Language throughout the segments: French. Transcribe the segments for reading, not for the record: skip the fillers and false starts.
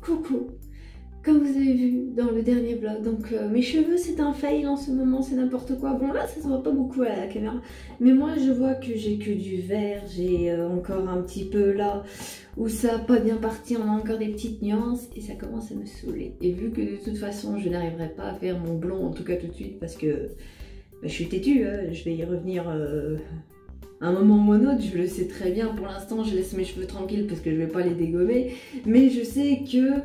Coucou. Comme vous avez vu dans le dernier vlog, donc mes cheveux c'est un fail en ce moment, c'est n'importe quoi. Bon là ça se voit pas beaucoup à la caméra, mais moi je vois que j'ai que du vert, j'ai encore un petit peu là où ça a pas bien parti, on a encore des petites nuances et ça commence à me saouler. Et vu que de toute façon je n'arriverai pas à faire mon blond, en tout cas tout de suite, parce que je suis têtue, hein, je vais y revenir un moment ou un autre, je le sais très bien. Pour l'instant je laisse mes cheveux tranquilles parce que je vais pas les dégommer, mais je sais que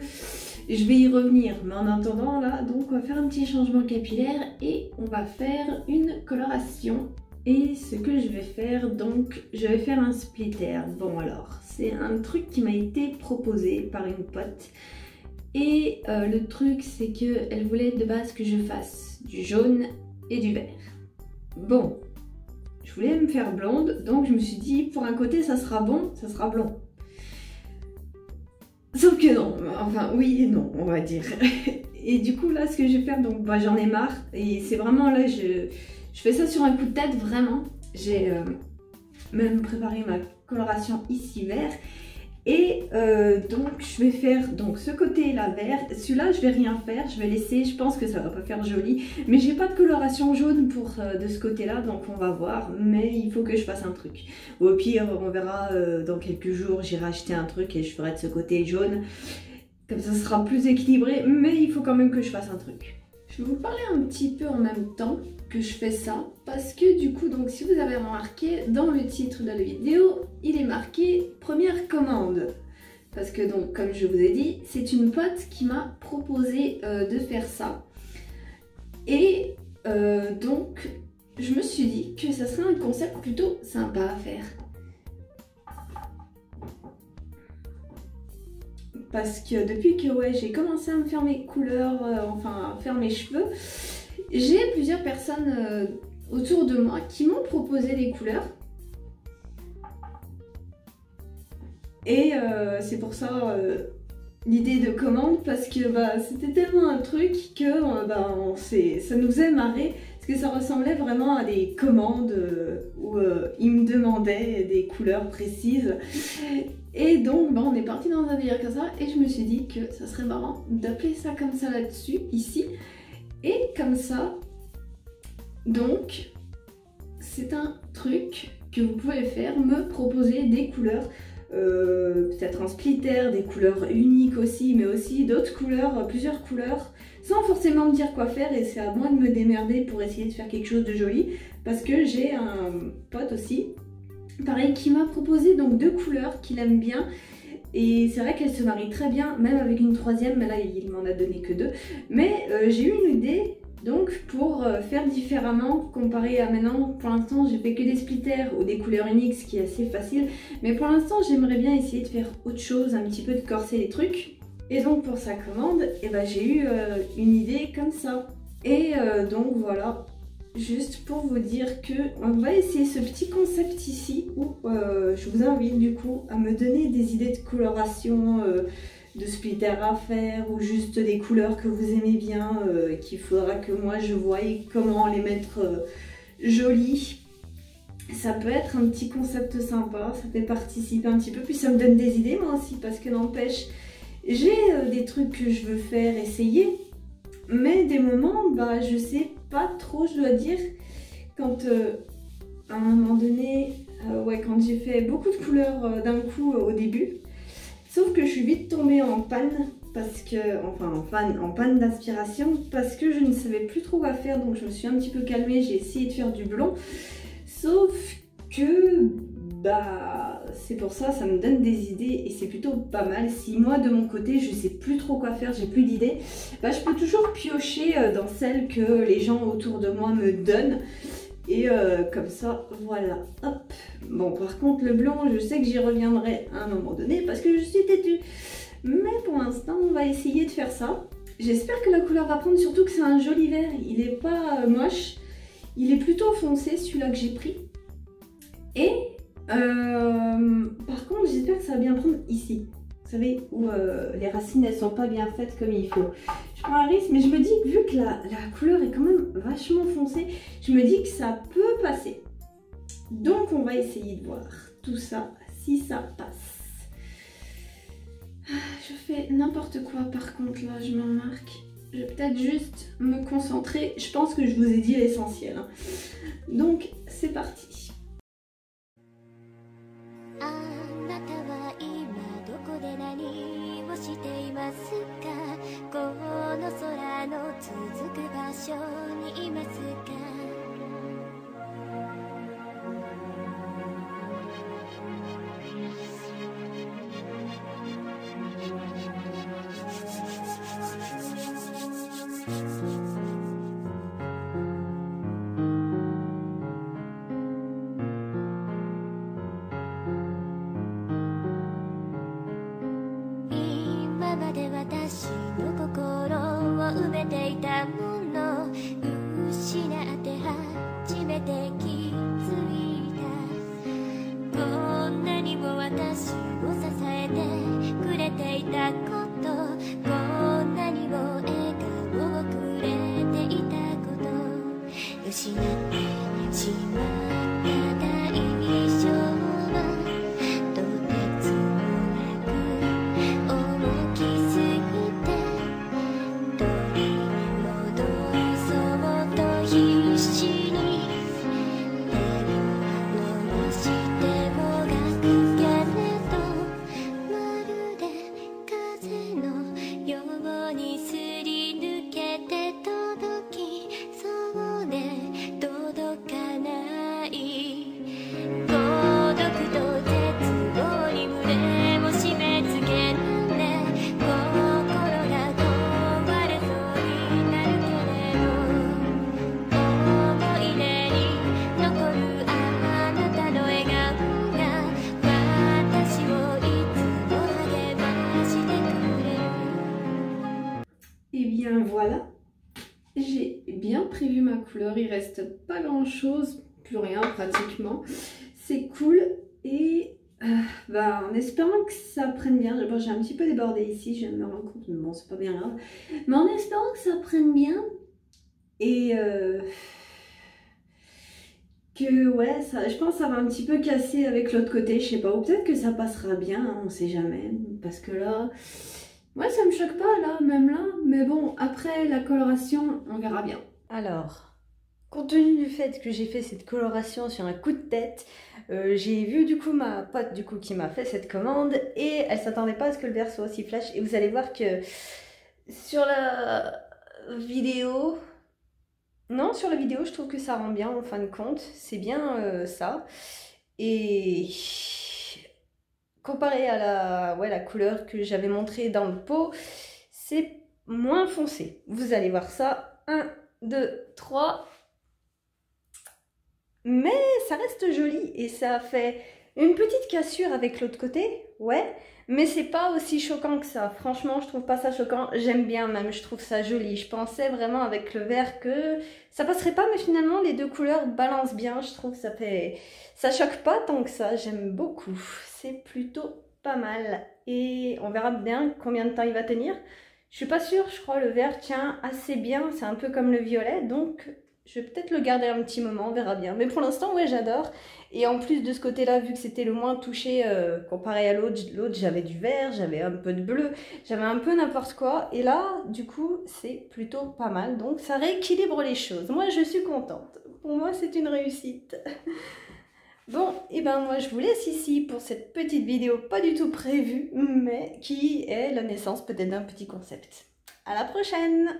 je vais y revenir. Mais en attendant là, donc on va faire un petit changement capillaire et on va faire une coloration. Et ce que je vais faire, donc je vais faire un splitter. Bon alors, c'est un truc qui m'a été proposé par une pote. Et le truc c'est que elle voulait de base que je fasse du jaune et du vert. Bon, je voulais me faire blonde, donc je me suis dit pour un côté ça sera bon, ça sera blond. Sauf que non, enfin oui et non on va dire. Et du coup là ce que je vais faire, donc bah, j'en ai marre. Et c'est vraiment là, je fais ça sur un coup de tête vraiment. J'ai même préparé ma coloration ici vert. Et donc je vais faire donc ce côté là vert. Celui-là je vais rien faire, je vais laisser, je pense que ça va pas faire joli. Mais j'ai pas de coloration jaune pour de ce côté là, donc on va voir. Mais il faut que je fasse un truc. Ou au pire on verra dans quelques jours, j'irai acheter un truc et je ferai de ce côté jaune. Comme ça sera plus équilibré, mais il faut quand même que je fasse un truc. Je vais vous parler un petit peu en même temps que je fais ça, parce que du coup, donc si vous avez remarqué, dans le titre de la vidéo, il est marqué première commande. Parce que donc, comme je vous ai dit, c'est une pote qui m'a proposé de faire ça. Et donc, je me suis dit que ça serait un concept plutôt sympa à faire. Parce que depuis que ouais, j'ai commencé à me faire mes couleurs, enfin à faire mes cheveux, j'ai plusieurs personnes autour de moi qui m'ont proposé des couleurs. Et c'est pour ça l'idée de commande, parce que bah, c'était tellement un truc que bah, ça nous est marré. Parce que ça ressemblait vraiment à des commandes où ils me demandaient des couleurs précises. Et donc bah, on est parti dans un délire comme ça et je me suis dit que ça serait marrant d'appeler ça comme ça là-dessus, ici. Et comme ça, donc c'est un truc que vous pouvez faire, me proposer des couleurs. Peut-être un splitter, des couleurs uniques aussi, mais aussi d'autres couleurs, plusieurs couleurs, sans forcément me dire quoi faire. Et c'est à moi de me démerder pour essayer de faire quelque chose de joli, parce que j'ai un pote aussi, pareil, qui m'a proposé donc deux couleurs qu'il aime bien. Et c'est vrai qu'elles se marient très bien, même avec une troisième, mais là il m'en a donné que deux. Mais j'ai eu une idée donc pour faire différemment comparé à maintenant. Pour l'instant j'ai fait que des splitters ou des couleurs uniques, ce qui est assez facile. Mais pour l'instant j'aimerais bien essayer de faire autre chose, un petit peu de corser les trucs. Et donc pour sa commande, eh ben, j'ai eu une idée comme ça. Et donc voilà, juste pour vous dire que on va essayer ce petit concept ici où je vous invite du coup à me donner des idées de coloration, de splitter à faire, ou juste des couleurs que vous aimez bien, qu'il faudra que moi je voie comment les mettre jolies. Ça peut être un petit concept sympa, ça fait participer un petit peu, puis ça me donne des idées moi aussi, parce que n'empêche, j'ai des trucs que je veux faire, essayer, mais des moments, bah je sais pas trop, je dois dire, quand à un moment donné, ouais, quand j'ai fait beaucoup de couleurs d'un coup au début. Sauf que je suis vite tombée en panne, parce que, enfin en panne d'inspiration, parce que je ne savais plus trop quoi faire, donc je me suis un petit peu calmée, j'ai essayé de faire du blond. Sauf que, bah, c'est pour ça, ça me donne des idées et c'est plutôt pas mal. Si moi de mon côté je sais plus trop quoi faire, j'ai plus d'idées, bah je peux toujours piocher dans celles que les gens autour de moi me donnent. Et comme ça, voilà, hop. Bon, par contre, le blond, je sais que j'y reviendrai à un moment donné parce que je suis têtue. Mais pour l'instant, on va essayer de faire ça. J'espère que la couleur va prendre, surtout que c'est un joli vert. Il est pas moche. Il est plutôt foncé, celui-là que j'ai pris. Et par contre, j'espère que ça va bien prendre ici. Vous savez, où les racines, elles sont pas bien faites comme il faut. Je prends un risque, mais je me dis que vu que la couleur est quand même vachement foncée, je me dis que ça peut passer. Donc on va essayer de voir tout ça, si ça passe. je fais n'importe quoi par contre là, je m'en marque. Je vais peut-être juste me concentrer. Je pense que je vous ai dit l'essentiel. Hein. Donc, c'est parti. Et bien voilà, j'ai bien prévu ma couleur, il reste pas grand chose, plus rien pratiquement, c'est cool et en espérant que ça prenne bien, bon, j'ai un petit peu débordé ici, je viens de me rendre compte, mais bon c'est pas bien grave, mais en espérant que ça prenne bien et que ouais, ça, je pense que ça va un petit peu casser avec l'autre côté, je sais pas, ou peut-être que ça passera bien, hein, on sait jamais, parce que là... Moi, ça me choque pas, là, même là. Mais bon, après la coloration, on verra bien. Alors, compte tenu du fait que j'ai fait cette coloration sur un coup de tête, j'ai vu du coup ma pote du coup qui m'a fait cette commande et elle s'attendait pas à ce que le verre soit aussi flash. Et vous allez voir que sur la vidéo... Non, sur la vidéo, je trouve que ça rend bien en fin de compte. C'est bien ça. Et... comparé à la couleur que j'avais montrée dans le pot, c'est moins foncé. Vous allez voir ça. 1, 2, 3. Mais ça reste joli et ça fait une petite cassure avec l'autre côté. Ouais, mais c'est pas aussi choquant que ça. Franchement, je trouve pas ça choquant. J'aime bien même, je trouve ça joli. Je pensais vraiment avec le vert que ça passerait pas, mais finalement les deux couleurs balancent bien. Je trouve que ça fait... ça choque pas tant que ça. J'aime beaucoup. C'est plutôt pas mal. Et on verra bien combien de temps il va tenir. Je suis pas sûre, je crois le vert tient assez bien. C'est un peu comme le violet, donc... je vais peut-être le garder un petit moment, on verra bien. Mais pour l'instant, ouais, j'adore. Et en plus de ce côté-là, vu que c'était le moins touché comparé à l'autre, j'avais du vert, j'avais un peu de bleu, j'avais un peu n'importe quoi. Et là, du coup, c'est plutôt pas mal. Donc, ça rééquilibre les choses. Moi, je suis contente. Pour moi, c'est une réussite. Bon, et ben moi, je vous laisse ici pour cette petite vidéo pas du tout prévue, mais qui est la naissance peut-être d'un petit concept. À la prochaine!